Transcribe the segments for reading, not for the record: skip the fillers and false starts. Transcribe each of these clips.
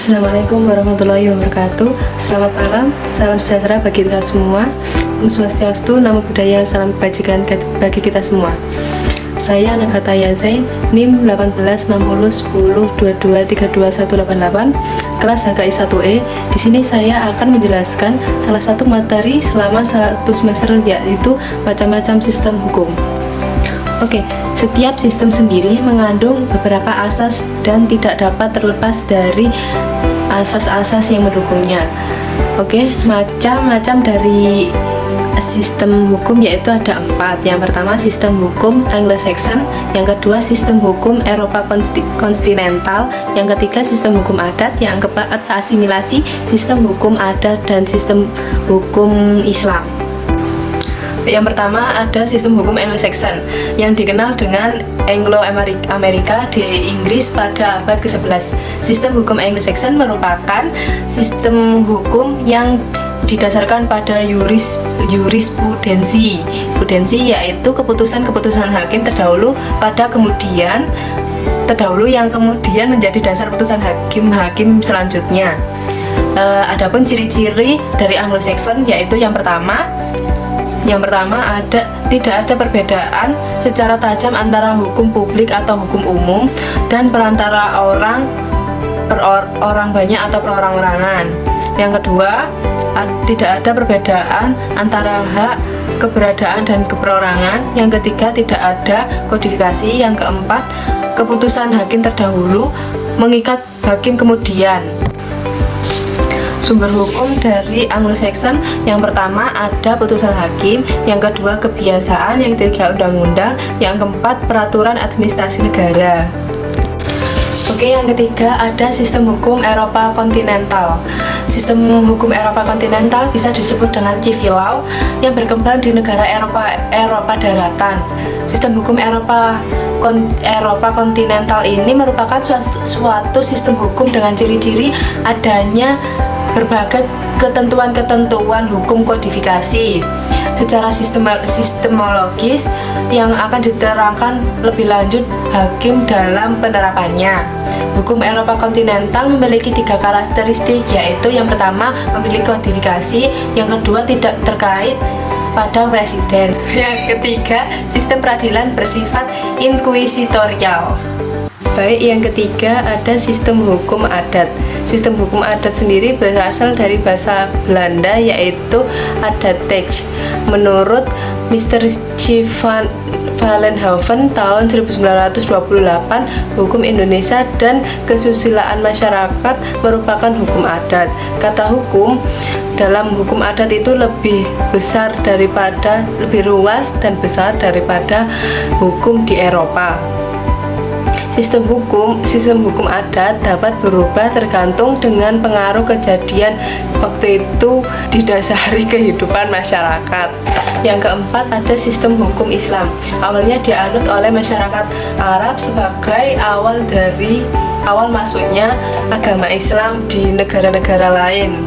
Assalamualaikum warahmatullahi wabarakatuh. Selamat malam, salam sejahtera bagi kita semua. Om Swastiastu, Namo Buddhaya, salam kebajikan bagi kita semua. Saya Nagata Yazain, NIM 186010223218, kelas HKI 1E. Di sini saya akan menjelaskan salah satu materi selama satu semester, yaitu macam-macam sistem hukum. Oke, setiap sistem sendiri mengandung beberapa asas dan tidak dapat terlepas dari asas-asas yang mendukungnya. Oke, macam-macam dari sistem hukum yaitu ada 4. Yang pertama sistem hukum Anglo-Saxon, yang kedua sistem hukum Eropa kontinental, yang ketiga sistem hukum adat, yang keempat asimilasi, sistem hukum adat, dan sistem hukum Islam. Yang pertama ada sistem hukum Anglo-Saxon yang dikenal dengan Anglo-Amerika di Inggris pada abad ke-11. Sistem hukum Anglo-Saxon merupakan sistem hukum yang didasarkan pada jurisprudensi, yaitu keputusan-keputusan hakim terdahulu yang kemudian menjadi dasar putusan hakim selanjutnya. Adapun ciri-ciri dari Anglo-Saxon yaitu yang pertama tidak ada perbedaan secara tajam antara hukum publik atau hukum umum dan perantara orang banyak atau perorang-orangan. Yang kedua, tidak ada perbedaan antara hak, keberadaan, dan keperorangan. Yang ketiga, tidak ada kodifikasi. Yang keempat, keputusan hakim terdahulu mengikat hakim kemudian. Sumber hukum dari Anglo-Saxon yang pertama ada putusan hakim, yang kedua kebiasaan, yang ketiga undang-undang, yang keempat peraturan administrasi negara. Oke, yang ketiga ada sistem hukum Eropa kontinental. Sistem hukum Eropa kontinental bisa disebut dengan civil law yang berkembang di negara Eropa daratan. Sistem hukum Eropa kontinental ini merupakan suatu sistem hukum dengan ciri-ciri adanya berbagai ketentuan-ketentuan hukum kodifikasi secara sistemologis yang akan diterangkan lebih lanjut hakim dalam penerapannya. Hukum Eropa kontinental memiliki 3 karakteristik, yaitu yang pertama memiliki kodifikasi, yang kedua tidak terkait pada presiden, yang ketiga sistem peradilan bersifat inkuisitorial. Baik, yang ketiga ada sistem hukum adat. Sistem hukum adat sendiri berasal dari bahasa Belanda yaitu adatrecht. Menurut Mr. Stefan Vollenhoven tahun 1928, hukum Indonesia dan kesusilaan masyarakat merupakan hukum adat. Kata hukum dalam hukum adat itu lebih luas dan besar daripada hukum di Eropa. Sistem hukum adat dapat berubah tergantung dengan pengaruh kejadian waktu itu didasari kehidupan masyarakat. Yang keempat ada sistem hukum Islam. Awalnya dianut oleh masyarakat Arab sebagai awal masuknya agama Islam di negara-negara lain,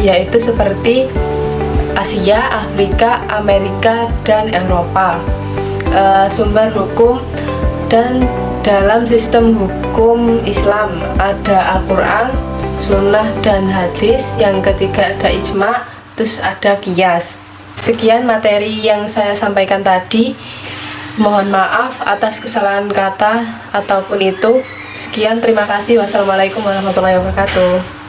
yaitu seperti Asia, Afrika, Amerika, dan Eropa. Sumber hukum dan dalam sistem hukum Islam ada Al-Quran, Sunnah, dan Hadis. Yang ketiga ada Ijma', terus ada Qiyas. Sekian materi yang saya sampaikan tadi. Mohon maaf atas kesalahan kata ataupun itu. Sekian, terima kasih. Wassalamualaikum warahmatullahi wabarakatuh.